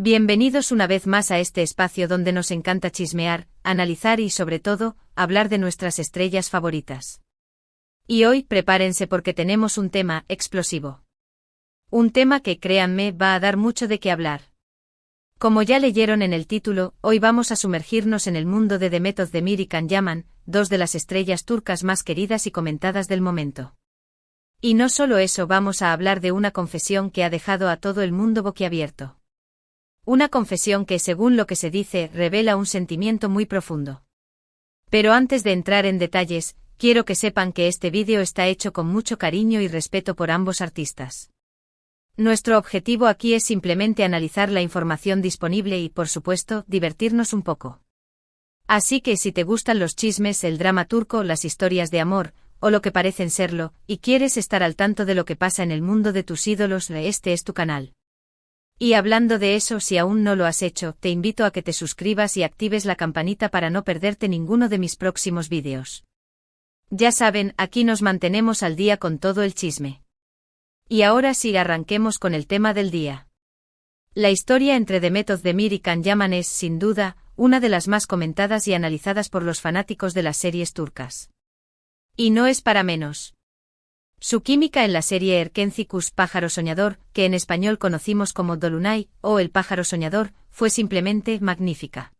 Bienvenidos una vez más a este espacio donde nos encanta chismear, analizar y sobre todo, hablar de nuestras estrellas favoritas. Y hoy prepárense porque tenemos un tema explosivo. Un tema que, créanme, va a dar mucho de qué hablar. Como ya leyeron en el título, hoy vamos a sumergirnos en el mundo de Demet Özdemir y Can Yaman, dos de las estrellas turcas más queridas y comentadas del momento. Y no solo eso, vamos a hablar de una confesión que ha dejado a todo el mundo boquiabierto. Una confesión que, según lo que se dice, revela un sentimiento muy profundo. Pero antes de entrar en detalles, quiero que sepan que este vídeo está hecho con mucho cariño y respeto por ambos artistas. Nuestro objetivo aquí es simplemente analizar la información disponible y, por supuesto, divertirnos un poco. Así que si te gustan los chismes, el drama turco, las historias de amor, o lo que parecen serlo, y quieres estar al tanto de lo que pasa en el mundo de tus ídolos, este es tu canal. Y hablando de eso, si aún no lo has hecho, te invito a que te suscribas y actives la campanita para no perderte ninguno de mis próximos vídeos. Ya saben, aquí nos mantenemos al día con todo el chisme. Y ahora sí, arranquemos con el tema del día. La historia entre Demet Özdemir y Can Yaman es, sin duda, una de las más comentadas y analizadas por los fanáticos de las series turcas. Y no es para menos. Su química en la serie Erkenci Pájaro Soñador, que en español conocimos como Dolunay, o El Pájaro Soñador, fue simplemente magnífica.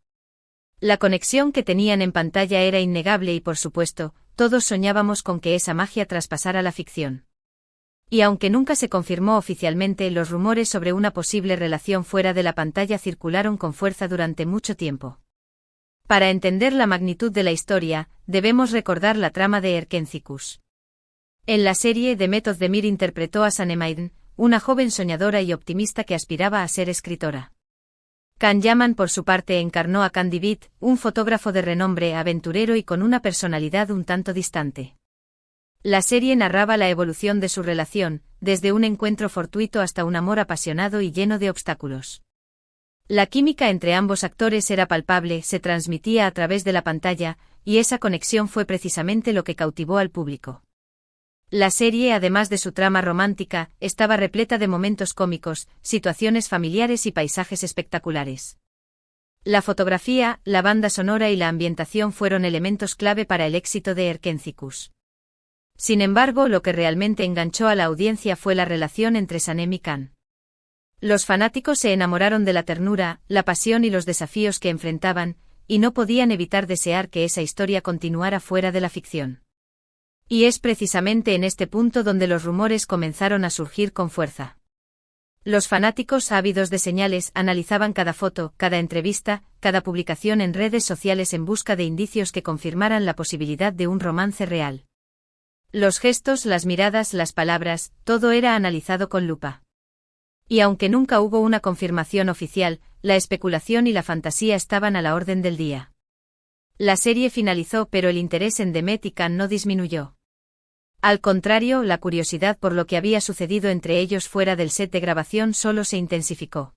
La conexión que tenían en pantalla era innegable y, por supuesto, todos soñábamos con que esa magia traspasara la ficción. Y aunque nunca se confirmó oficialmente, los rumores sobre una posible relación fuera de la pantalla circularon con fuerza durante mucho tiempo. Para entender la magnitud de la historia, debemos recordar la trama de Erkenci. En la serie, Demet Özdemir interpretó a Sanem, una joven soñadora y optimista que aspiraba a ser escritora. Can Yaman, por su parte, encarnó a Can Divit, un fotógrafo de renombre, aventurero y con una personalidad un tanto distante. La serie narraba la evolución de su relación, desde un encuentro fortuito hasta un amor apasionado y lleno de obstáculos. La química entre ambos actores era palpable, se transmitía a través de la pantalla, y esa conexión fue precisamente lo que cautivó al público. La serie, además de su trama romántica, estaba repleta de momentos cómicos, situaciones familiares y paisajes espectaculares. La fotografía, la banda sonora y la ambientación fueron elementos clave para el éxito de Erkenci. Sin embargo, lo que realmente enganchó a la audiencia fue la relación entre Sanem y Can. Los fanáticos se enamoraron de la ternura, la pasión y los desafíos que enfrentaban, y no podían evitar desear que esa historia continuara fuera de la ficción. Y es precisamente en este punto donde los rumores comenzaron a surgir con fuerza. Los fanáticos, ávidos de señales, analizaban cada foto, cada entrevista, cada publicación en redes sociales en busca de indicios que confirmaran la posibilidad de un romance real. Los gestos, las miradas, las palabras, todo era analizado con lupa. Y aunque nunca hubo una confirmación oficial, la especulación y la fantasía estaban a la orden del día. La serie finalizó, pero el interés en Demet y Can no disminuyó. Al contrario, la curiosidad por lo que había sucedido entre ellos fuera del set de grabación solo se intensificó.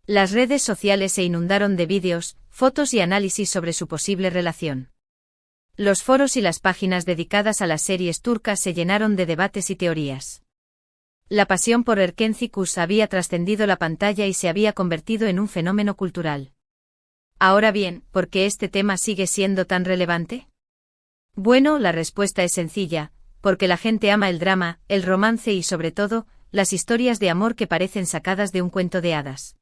Las redes sociales se inundaron de vídeos, fotos y análisis sobre su posible relación. Los foros y las páginas dedicadas a las series turcas se llenaron de debates y teorías. La pasión por Erkenci había trascendido la pantalla y se había convertido en un fenómeno cultural. Ahora bien, ¿por qué este tema sigue siendo tan relevante? Bueno, la respuesta es sencilla, porque la gente ama el drama, el romance y, sobre todo, las historias de amor que parecen sacadas de un cuento de hadas.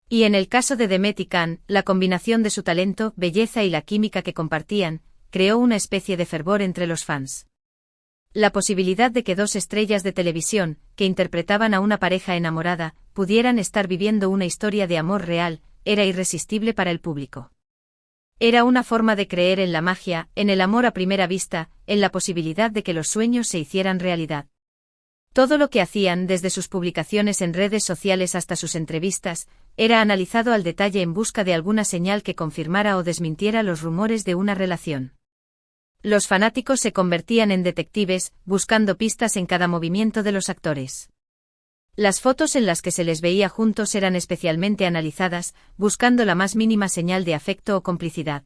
Y en el caso de Demet y Can, la combinación de su talento, belleza y la química que compartían, creó una especie de fervor entre los fans. La posibilidad de que dos estrellas de televisión, que interpretaban a una pareja enamorada, pudieran estar viviendo una historia de amor real, era irresistible para el público. Era una forma de creer en la magia, en el amor a primera vista, en la posibilidad de que los sueños se hicieran realidad. Todo lo que hacían, desde sus publicaciones en redes sociales hasta sus entrevistas, era analizado al detalle en busca de alguna señal que confirmara o desmintiera los rumores de una relación. Los fanáticos se convertían en detectives, buscando pistas en cada movimiento de los actores. Las fotos en las que se les veía juntos eran especialmente analizadas, buscando la más mínima señal de afecto o complicidad.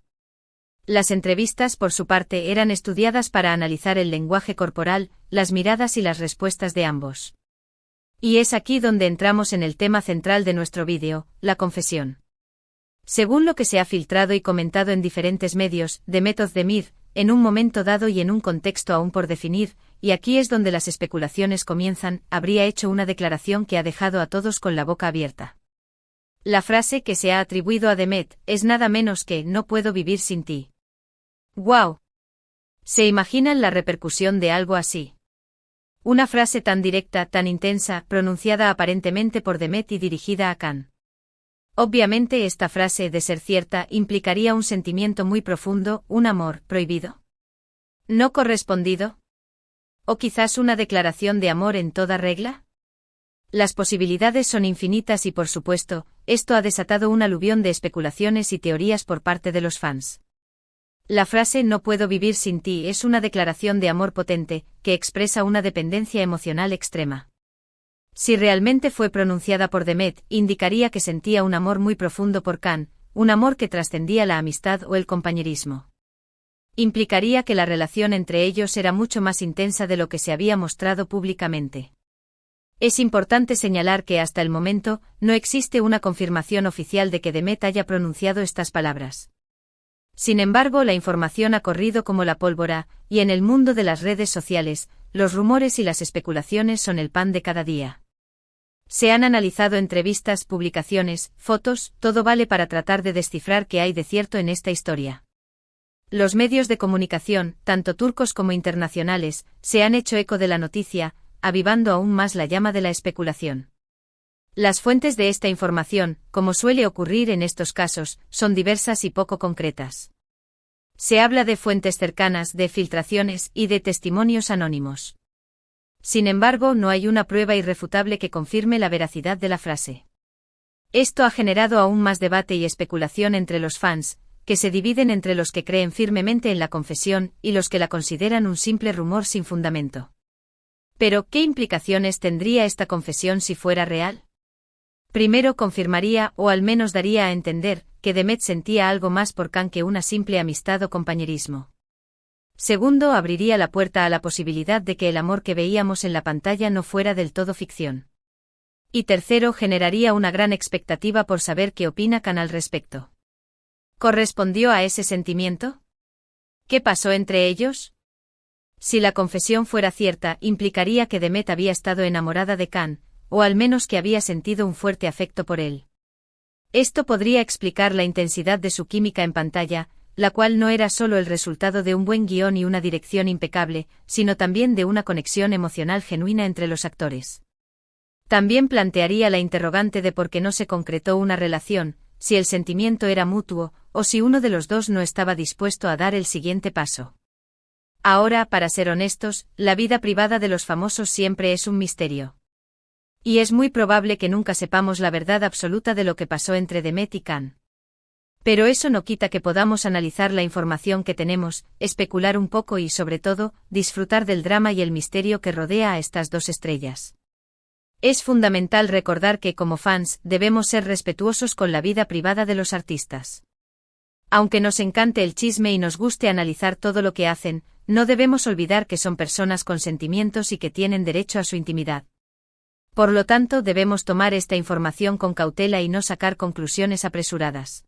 Las entrevistas, por su parte, eran estudiadas para analizar el lenguaje corporal, las miradas y las respuestas de ambos. Y es aquí donde entramos en el tema central de nuestro vídeo, la confesión. Según lo que se ha filtrado y comentado en diferentes medios, Demet Özdemir, en un momento dado y en un contexto aún por definir, y aquí es donde las especulaciones comienzan, habría hecho una declaración que ha dejado a todos con la boca abierta. La frase que se ha atribuido a Demet es nada menos que "no puedo vivir sin ti". ¡Guau! ¿Se imaginan la repercusión de algo así? Una frase tan directa, tan intensa, pronunciada aparentemente por Demet y dirigida a Khan. Obviamente esta frase, de ser cierta, implicaría un sentimiento muy profundo, un amor prohibido, no correspondido, o quizás una declaración de amor en toda regla. Las posibilidades son infinitas y por supuesto, esto ha desatado un aluvión de especulaciones y teorías por parte de los fans. La frase "no puedo vivir sin ti" es una declaración de amor potente, que expresa una dependencia emocional extrema. Si realmente fue pronunciada por Demet, indicaría que sentía un amor muy profundo por Khan, un amor que trascendía la amistad o el compañerismo. Implicaría que la relación entre ellos era mucho más intensa de lo que se había mostrado públicamente. Es importante señalar que hasta el momento, no existe una confirmación oficial de que Demet haya pronunciado estas palabras. Sin embargo, la información ha corrido como la pólvora, y en el mundo de las redes sociales, los rumores y las especulaciones son el pan de cada día. Se han analizado entrevistas, publicaciones, fotos, todo vale para tratar de descifrar qué hay de cierto en esta historia. Los medios de comunicación, tanto turcos como internacionales, se han hecho eco de la noticia, avivando aún más la llama de la especulación. Las fuentes de esta información, como suele ocurrir en estos casos, son diversas y poco concretas. Se habla de fuentes cercanas, de filtraciones y de testimonios anónimos. Sin embargo, no hay una prueba irrefutable que confirme la veracidad de la frase. Esto ha generado aún más debate y especulación entre los fans, que se dividen entre los que creen firmemente en la confesión y los que la consideran un simple rumor sin fundamento. Pero, ¿qué implicaciones tendría esta confesión si fuera real? Primero, confirmaría, o al menos daría a entender, que Demet sentía algo más por Khan que una simple amistad o compañerismo. Segundo, abriría la puerta a la posibilidad de que el amor que veíamos en la pantalla no fuera del todo ficción. Y tercero, generaría una gran expectativa por saber qué opina Khan al respecto. ¿Correspondió a ese sentimiento? ¿Qué pasó entre ellos? Si la confesión fuera cierta, implicaría que Demet había estado enamorada de Khan, o al menos que había sentido un fuerte afecto por él. Esto podría explicar la intensidad de su química en pantalla, la cual no era solo el resultado de un buen guión y una dirección impecable, sino también de una conexión emocional genuina entre los actores. También plantearía la interrogante de por qué no se concretó una relación, si el sentimiento era mutuo, o si uno de los dos no estaba dispuesto a dar el siguiente paso. Ahora, para ser honestos, la vida privada de los famosos siempre es un misterio. Y es muy probable que nunca sepamos la verdad absoluta de lo que pasó entre Demet y Khan. Pero eso no quita que podamos analizar la información que tenemos, especular un poco y, sobre todo, disfrutar del drama y el misterio que rodea a estas dos estrellas. Es fundamental recordar que, como fans, debemos ser respetuosos con la vida privada de los artistas. Aunque nos encante el chisme y nos guste analizar todo lo que hacen, no debemos olvidar que son personas con sentimientos y que tienen derecho a su intimidad. Por lo tanto, debemos tomar esta información con cautela y no sacar conclusiones apresuradas.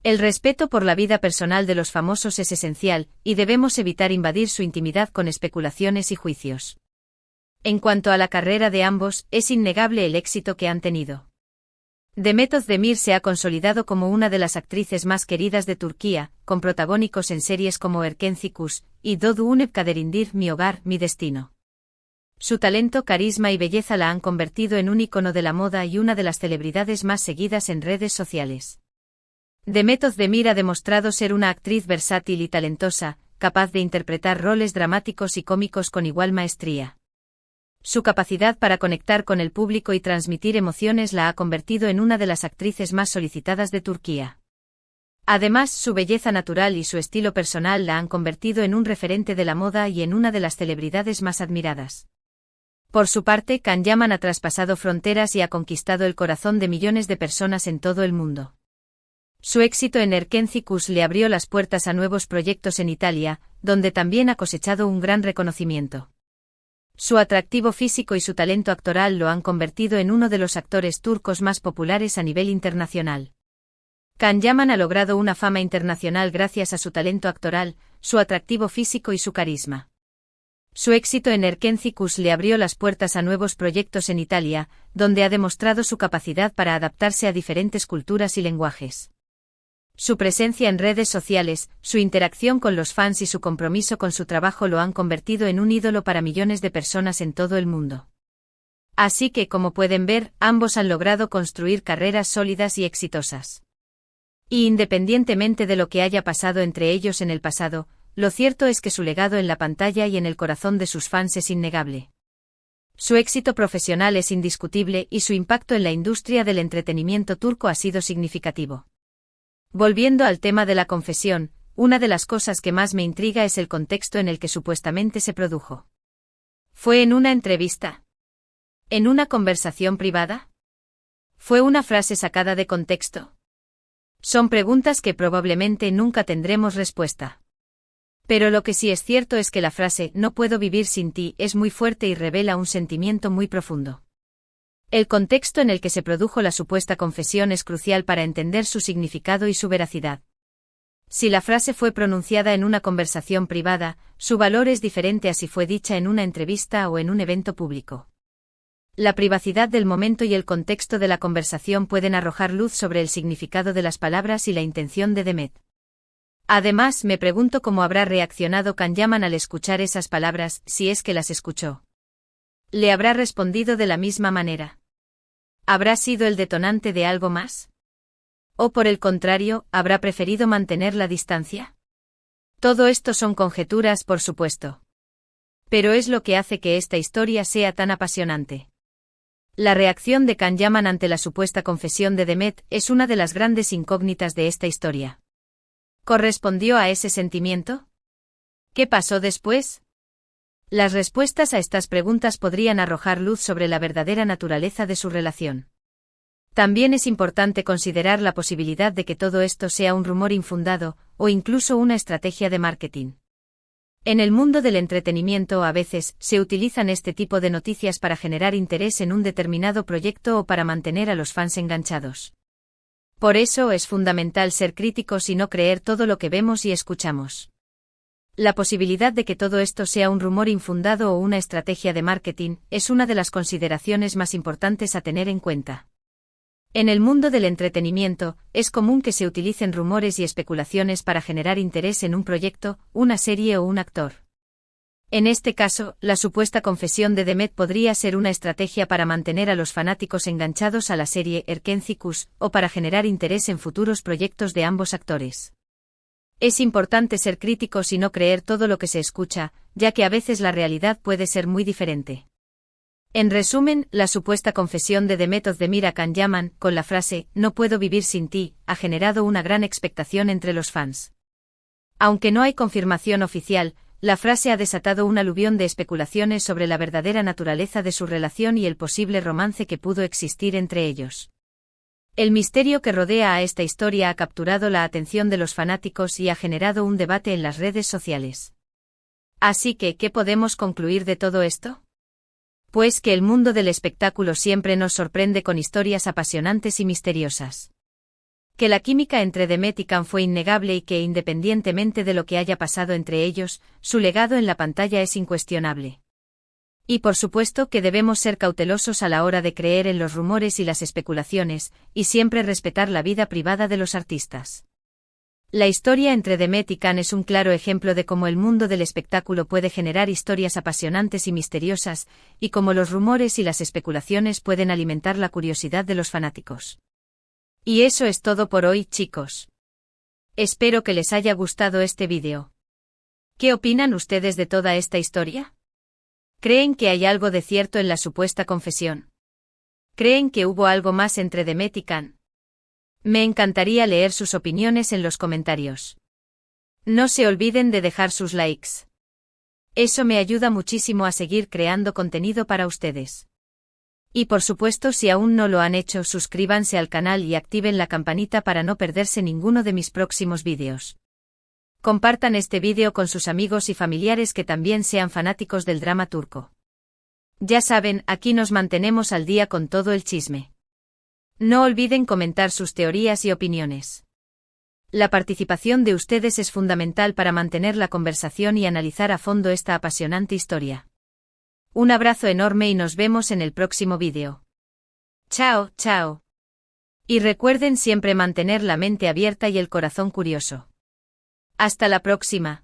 El respeto por la vida personal de los famosos es esencial, y debemos evitar invadir su intimidad con especulaciones y juicios. En cuanto a la carrera de ambos, es innegable el éxito que han tenido. Demet Özdemir se ha consolidado como una de las actrices más queridas de Turquía, con protagónicos en series como Erkenci Kuş y Doğu Unep Kaderindir, Mi Hogar, Mi Destino. Su talento, carisma y belleza la han convertido en un ícono de la moda y una de las celebridades más seguidas en redes sociales. Demet Özdemir ha demostrado ser una actriz versátil y talentosa, capaz de interpretar roles dramáticos y cómicos con igual maestría. Su capacidad para conectar con el público y transmitir emociones la ha convertido en una de las actrices más solicitadas de Turquía. Además, su belleza natural y su estilo personal la han convertido en un referente de la moda y en una de las celebridades más admiradas. Por su parte, Can Yaman ha traspasado fronteras y ha conquistado el corazón de millones de personas en todo el mundo. Su éxito en Erkenci Kuş le abrió las puertas a nuevos proyectos en Italia, donde también ha cosechado un gran reconocimiento. Su atractivo físico y su talento actoral lo han convertido en uno de los actores turcos más populares a nivel internacional. Can Yaman ha logrado una fama internacional gracias a su talento actoral, su atractivo físico y su carisma. Su éxito en Erkenci Kuş le abrió las puertas a nuevos proyectos en Italia, donde ha demostrado su capacidad para adaptarse a diferentes culturas y lenguajes. Su presencia en redes sociales, su interacción con los fans y su compromiso con su trabajo lo han convertido en un ídolo para millones de personas en todo el mundo. Así que, como pueden ver, ambos han logrado construir carreras sólidas y exitosas. Y independientemente de lo que haya pasado entre ellos en el pasado, lo cierto es que su legado en la pantalla y en el corazón de sus fans es innegable. Su éxito profesional es indiscutible y su impacto en la industria del entretenimiento turco ha sido significativo. Volviendo al tema de la confesión, una de las cosas que más me intriga es el contexto en el que supuestamente se produjo. ¿Fue en una entrevista? ¿En una conversación privada? ¿Fue una frase sacada de contexto? Son preguntas que probablemente nunca tendremos respuesta. Pero lo que sí es cierto es que la frase "no puedo vivir sin ti" es muy fuerte y revela un sentimiento muy profundo. El contexto en el que se produjo la supuesta confesión es crucial para entender su significado y su veracidad. Si la frase fue pronunciada en una conversación privada, su valor es diferente a si fue dicha en una entrevista o en un evento público. La privacidad del momento y el contexto de la conversación pueden arrojar luz sobre el significado de las palabras y la intención de Demet. Además, me pregunto cómo habrá reaccionado Can Yaman al escuchar esas palabras, si es que las escuchó. ¿Le habrá respondido de la misma manera? ¿Habrá sido el detonante de algo más? ¿O por el contrario, habrá preferido mantener la distancia? Todo esto son conjeturas, por supuesto. Pero es lo que hace que esta historia sea tan apasionante. La reacción de Can Yaman ante la supuesta confesión de Demet es una de las grandes incógnitas de esta historia. ¿Correspondió a ese sentimiento? ¿Qué pasó después? Las respuestas a estas preguntas podrían arrojar luz sobre la verdadera naturaleza de su relación. También es importante considerar la posibilidad de que todo esto sea un rumor infundado, o incluso una estrategia de marketing. En el mundo del entretenimiento a veces se utilizan este tipo de noticias para generar interés en un determinado proyecto o para mantener a los fans enganchados. Por eso es fundamental ser críticos y no creer todo lo que vemos y escuchamos. La posibilidad de que todo esto sea un rumor infundado o una estrategia de marketing es una de las consideraciones más importantes a tener en cuenta. En el mundo del entretenimiento, es común que se utilicen rumores y especulaciones para generar interés en un proyecto, una serie o un actor. En este caso, la supuesta confesión de Demet podría ser una estrategia para mantener a los fanáticos enganchados a la serie Erkenci Kuş, o para generar interés en futuros proyectos de ambos actores. Es importante ser críticos y no creer todo lo que se escucha, ya que a veces la realidad puede ser muy diferente. En resumen, la supuesta confesión de Demet Özdemir a Can Yaman, con la frase "no puedo vivir sin ti", ha generado una gran expectación entre los fans. Aunque no hay confirmación oficial, la frase ha desatado un aluvión de especulaciones sobre la verdadera naturaleza de su relación y el posible romance que pudo existir entre ellos. El misterio que rodea a esta historia ha capturado la atención de los fanáticos y ha generado un debate en las redes sociales. Así que, ¿qué podemos concluir de todo esto? Pues que el mundo del espectáculo siempre nos sorprende con historias apasionantes y misteriosas. Que la química entre Demet y Can fue innegable y que, independientemente de lo que haya pasado entre ellos, su legado en la pantalla es incuestionable. Y por supuesto que debemos ser cautelosos a la hora de creer en los rumores y las especulaciones, y siempre respetar la vida privada de los artistas. La historia entre Demet y Can es un claro ejemplo de cómo el mundo del espectáculo puede generar historias apasionantes y misteriosas, y cómo los rumores y las especulaciones pueden alimentar la curiosidad de los fanáticos. Y eso es todo por hoy, chicos. Espero que les haya gustado este vídeo. ¿Qué opinan ustedes de toda esta historia? ¿Creen que hay algo de cierto en la supuesta confesión? ¿Creen que hubo algo más entre Demet y Can? Me encantaría leer sus opiniones en los comentarios. No se olviden de dejar sus likes. Eso me ayuda muchísimo a seguir creando contenido para ustedes. Y por supuesto, si aún no lo han hecho, suscríbanse al canal y activen la campanita para no perderse ninguno de mis próximos vídeos. Compartan este vídeo con sus amigos y familiares que también sean fanáticos del drama turco. Ya saben, aquí nos mantenemos al día con todo el chisme. No olviden comentar sus teorías y opiniones. La participación de ustedes es fundamental para mantener la conversación y analizar a fondo esta apasionante historia. Un abrazo enorme y nos vemos en el próximo vídeo. Chao, chao. Y recuerden siempre mantener la mente abierta y el corazón curioso. Hasta la próxima.